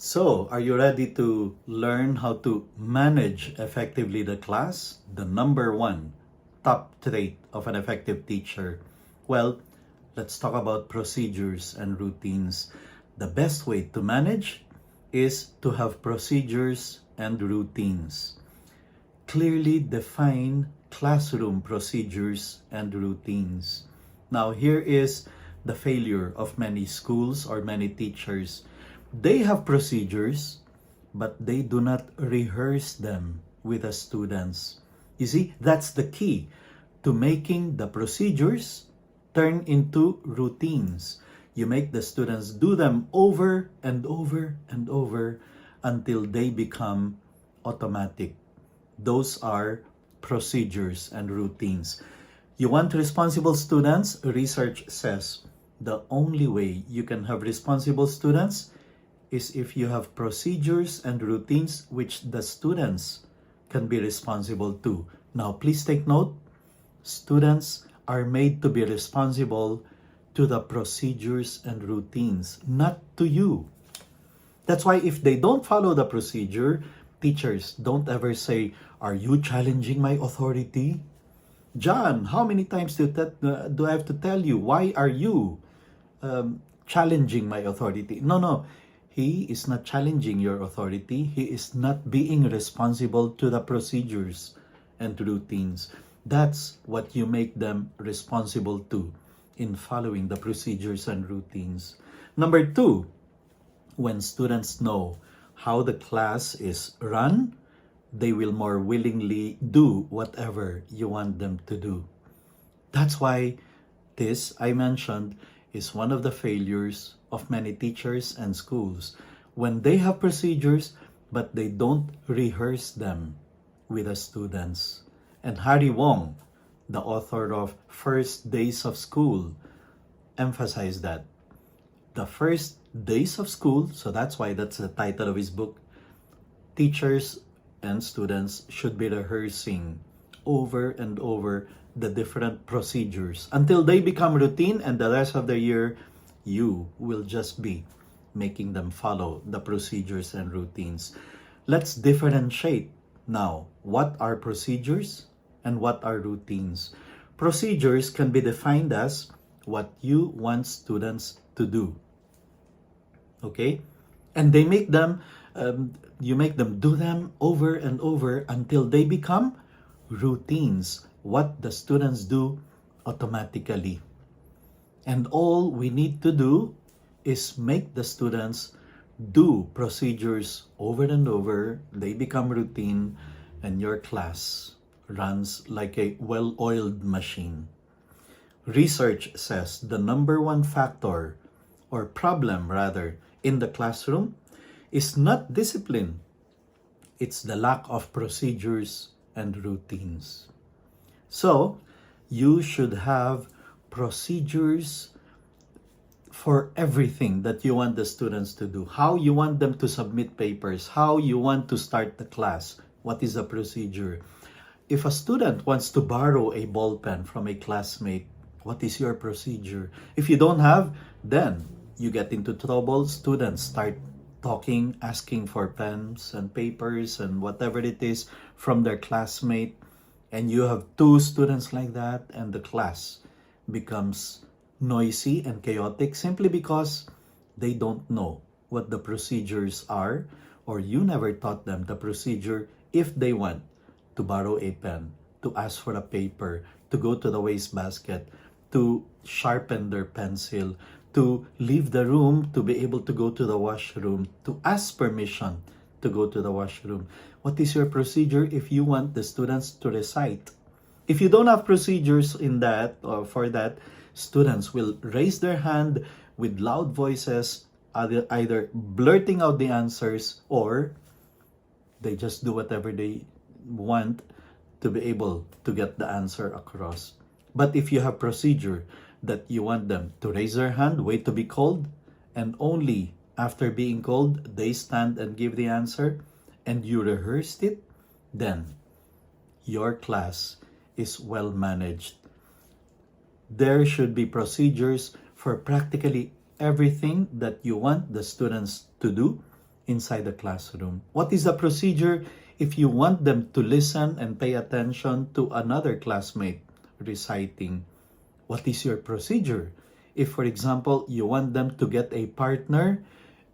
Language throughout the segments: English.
So, are you ready to learn how to manage effectively the class? The number one top trait of an effective teacher. Well, let's talk about procedures and routines. The best way to manage is to have procedures and routines. Clearly define classroom procedures and routines. Now, here is the failure of many schools or many teachers. They have procedures, but they do not rehearse them with the students. You see, that's the key to making the procedures turn into routines. You make the students do them over and over and over until they become automatic. Those are procedures and routines. You want responsible students? Research says the only way you can have responsible students is if you have procedures and routines which the students can be responsible to. Now, please take note, students are made to be responsible to the procedures and routines, not to you. That's why if they don't follow the procedure, teachers don't ever say, "Are you challenging my authority?" John, how many times do I have to tell you, why are you challenging my authority? No. He is not challenging your authority. He is not being responsible to the procedures and routines. That's what you make them responsible to in following the procedures and routines. Number two, when students know how the class is run, they will more willingly do whatever you want them to do. That's why this, I mentioned, is one of the failures of many teachers and schools. When they have procedures, but they don't rehearse them with the students. And Harry Wong, the author of First Days of School, emphasized that. The first days of school, so that's why that's the title of his book, teachers and students should be rehearsing over and over the different procedures until they become routine, and the rest of the year you will just be making them follow the procedures and routines. Let's differentiate now what are procedures and what are routines. Procedures can be defined as what you want students to do. Okay? And they make them, you make them do them over and over until they become routines, what the students do automatically. And all we need to do is make the students do procedures over and over. They become routine, and your class runs like a well-oiled machine. Research says the number one factor, or problem rather, in the classroom is not discipline. It's the lack of procedures and routines. So, you should have procedures for everything that you want the students to do. How you want them to submit papers, how you want to start the class, what is the procedure. If a student wants to borrow a ball pen from a classmate, what is your procedure? If you don't have, then you get into trouble. Students start talking, asking for pens and papers and whatever it is from their classmate, and you have two students like that, and the class becomes noisy and chaotic simply because they don't know what the procedures are, or you never taught them the procedure if they want to borrow a pen, to ask for a paper, to go to the wastebasket, to sharpen their pencil, to leave the room to be able to go to the washroom, to ask permission to go to the washroom. What is your procedure if you want the students to recite? If you don't have procedures in that or for that, students will raise their hand with loud voices, either blurting out the answers, or they just do whatever they want to be able to get the answer across. But if you have procedure that you want them to raise their hand, wait to be called, and only after being called, they stand and give the answer, and you rehearsed it, then your class is well managed. There should be procedures for practically everything that you want the students to do, inside the classroom? What is the procedure if you want them to listen and pay attention to another classmate reciting? What is your procedure if, for example, you want them to get a partner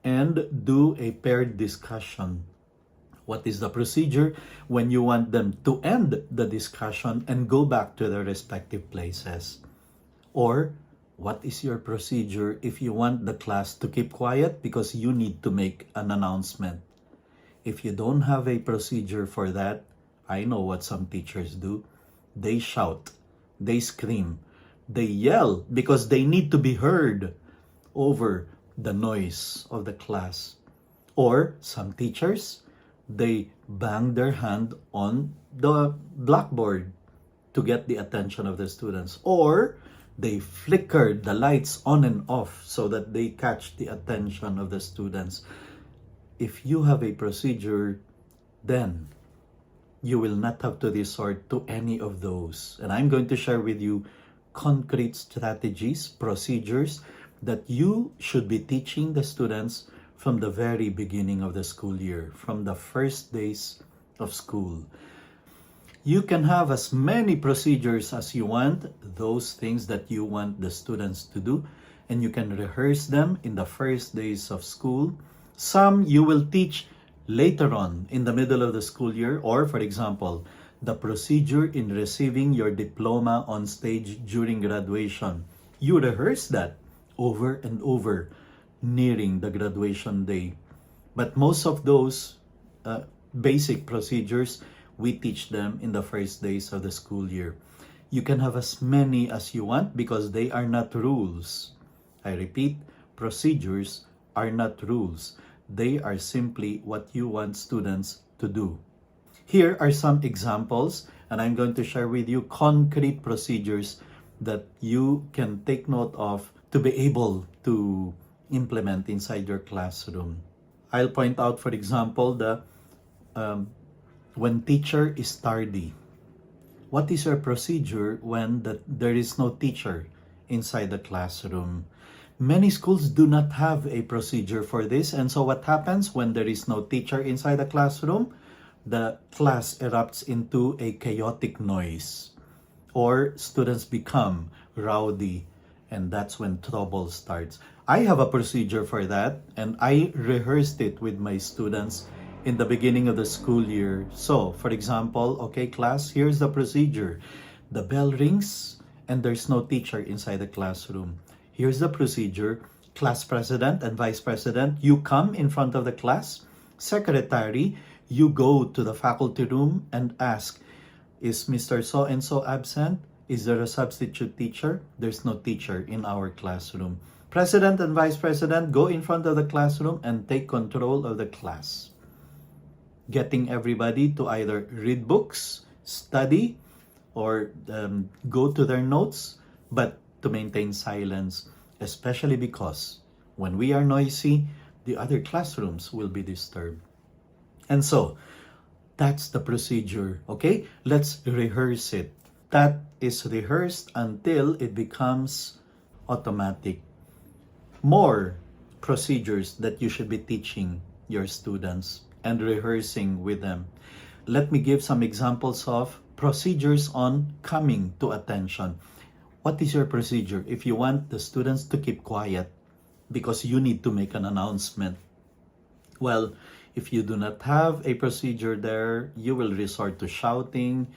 and do a paired discussion? What is the procedure when you want them to end the discussion and go back to their respective places? Or what is your procedure if you want the class to keep quiet because you need to make an announcement? If you don't have a procedure for that, I know what some teachers do. They shout, they scream, they yell because they need to be heard over the noise of the class. Or some teachers, they bang their hand on the blackboard to get the attention of the students. Or they flicker the lights on and off so that they catch the attention of the students. If you have a procedure, then you will not have to resort to any of those. And I'm going to share with you concrete strategies, procedures that you should be teaching the students from the very beginning of the school year, from the first days of school. You can have as many procedures as you want, those things that you want the students to do, and you can rehearse them in the first days of school. Some you will teach later on in the middle of the school year, or for example, the procedure in receiving your diploma on stage during graduation. You rehearse that over and over nearing the graduation day. But most of those basic procedures, we teach them in the first days of the school year. You can have as many as you want because they are not rules. I repeat, procedures are not rules. They are simply what you want students to do. Here are some examples, and I'm going to share with you concrete procedures that you can take note of to be able to implement inside your classroom. I'll point out, for example, the when teacher is tardy. What is your procedure when there is no teacher inside the classroom? Many schools do not have a procedure for this, and so what happens when there is no teacher inside the classroom? The class erupts into a chaotic noise, or students become rowdy, and that's when trouble starts. I have a procedure for that, and I rehearsed it with my students in the beginning of the school year. So, for example, okay, class, here's the procedure. The bell rings, and there's no teacher inside the classroom. Here's the procedure. Class president and vice president, you come in front of the class. Secretary, you go to the faculty room and ask, is Mr. So-and-so absent? Is there a substitute teacher? There's no teacher in our classroom. President and vice president, go in front of the classroom and take control of the class. Getting everybody to either read books, study, or go to their notes, but to maintain silence, especially because when we are noisy, the other classrooms will be disturbed. And so, that's the procedure, okay? Let's rehearse it. That is rehearsed until it becomes automatic. More procedures that you should be teaching your students and rehearsing with them. Let me give some examples of procedures on coming to attention. What is your procedure if you want the students to keep quiet because you need to make an announcement? Well, if you do not have a procedure there, you will resort to shouting,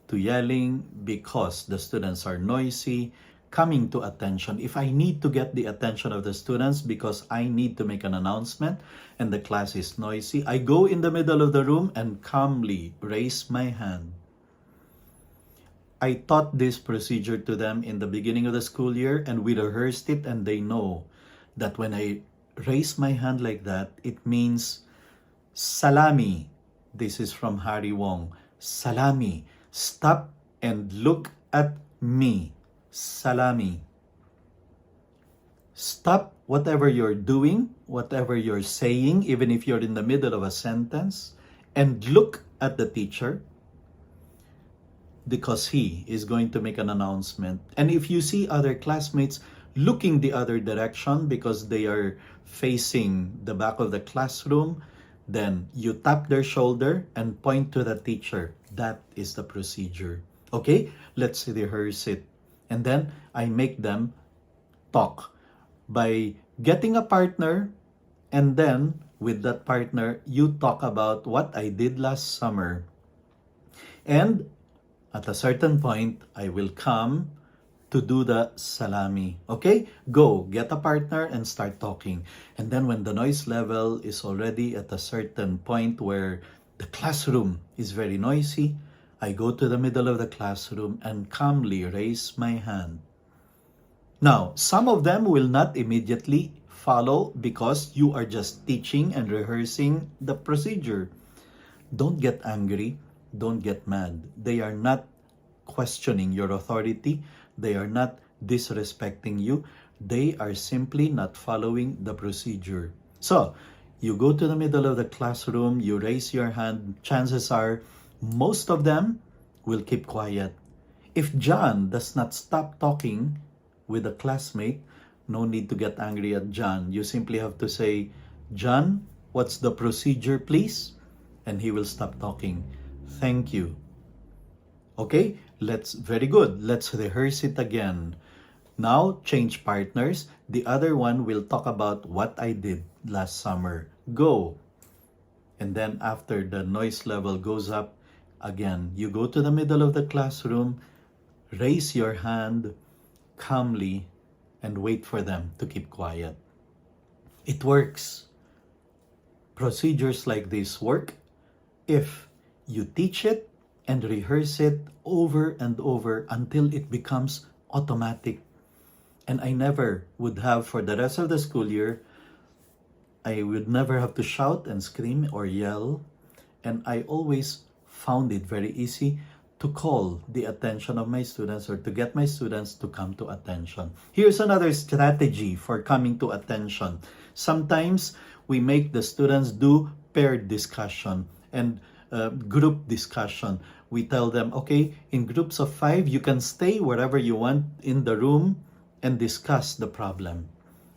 to yelling because the students are noisy. Coming to attention. If I need to get the attention of the students because I need to make an announcement and the class is noisy, I go in the middle of the room and calmly raise my hand. I taught this procedure to them in the beginning of the school year, and we rehearsed it, and they know that when I raise my hand like that, it means salami. This is from Harry Wong. Salami. Stop and look at me. Salami. Stop whatever you're doing, whatever you're saying, even if you're in the middle of a sentence, and look at the teacher because he is going to make an announcement. And if you see other classmates looking the other direction because they are facing the back of the classroom, then you tap their shoulder and point to the teacher. That is the procedure. Okay, let's rehearse it. And then I make them talk by getting a partner, and then with that partner, you talk about what I did last summer. And at a certain point, I will come to do the salami. Okay? Go, get a partner and start talking. And then when the noise level is already at a certain point where the classroom is very noisy, I go to the middle of the classroom and calmly raise my hand. Now, some of them will not immediately follow because you are just teaching and rehearsing the procedure. Don't get angry. Don't get mad. They are not questioning your authority. They are not disrespecting you. They are simply not following the procedure. So, you go to the middle of the classroom, you raise your hand. Chances are, most of them will keep quiet. If John does not stop talking with a classmate, no need to get angry at John. You simply have to say, John, what's the procedure, please? And he will stop talking. Thank you. Okay, very good. Let's rehearse it again. Now, change partners. The other one will talk about what I did last summer. Go. And then after the noise level goes up, again, you go to the middle of the classroom, raise your hand calmly, and wait for them to keep quiet. It works. Procedures like this work if you teach it and rehearse it over and over until it becomes automatic. And I never would have, for the rest of the school year, I would never have to shout and scream or yell. And I always found it very easy to call the attention of my students or to get my students to come to attention. Here's another strategy for coming to attention. Sometimes we make the students do paired discussion and group discussion. We tell them, okay, in groups of 5, you can stay wherever you want in the room and discuss the problem.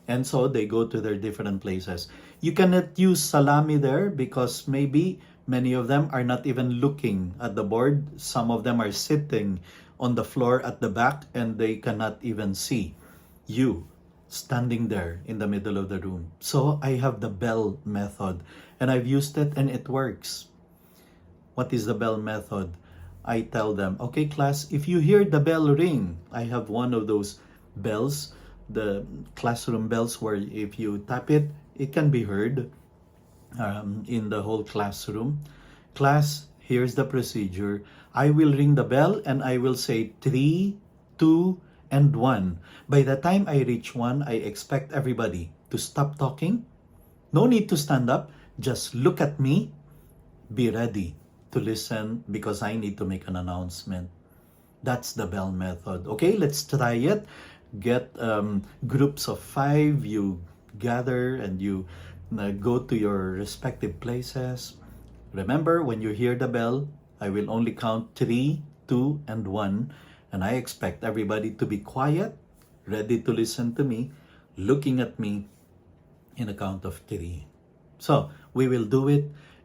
And so they go to their different places. You cannot use salami there because maybe many of them are not even looking at the board. Some of them are sitting on the floor at the back and they cannot even see you standing there in the middle of the room. So I have the bell method and I've used it and it works. What is the bell method? I tell them, okay, class, if you hear the bell ring, I have one of those bells, the classroom bells where if you tap it, it can be heard in the whole classroom. Class, here's the procedure. I will ring the bell and I will say 3, 2, and 1. By the time I reach 1, I expect everybody to stop talking. No need to stand up. Just look at me. Be ready to listen because I need to make an announcement. That's the bell method. Okay, let's try it. Get groups of 5. You gather and you go to your respective places. Remember, when you hear the bell, I will only count 3, 2, and 1. And I expect everybody to be quiet, ready to listen to me, looking at me in a count of 3. So we will do it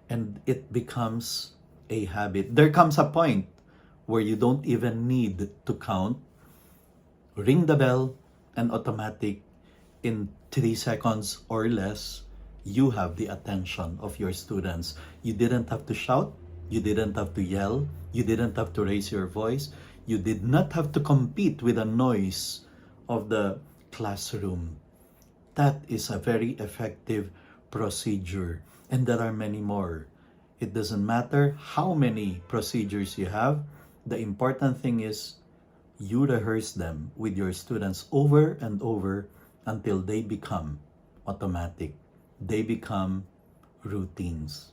and it becomes a habit. There comes a point where you don't even need to count. Ring the bell and automatic in 3 seconds or less, you have the attention of your students. You didn't have to shout. You didn't have to yell. You didn't have to raise your voice. You did not have to compete with the noise of the classroom. That is a very effective procedure. And there are many more. It doesn't matter how many procedures you have. The important thing is you rehearse them with your students over and over until they become automatic. They become routines.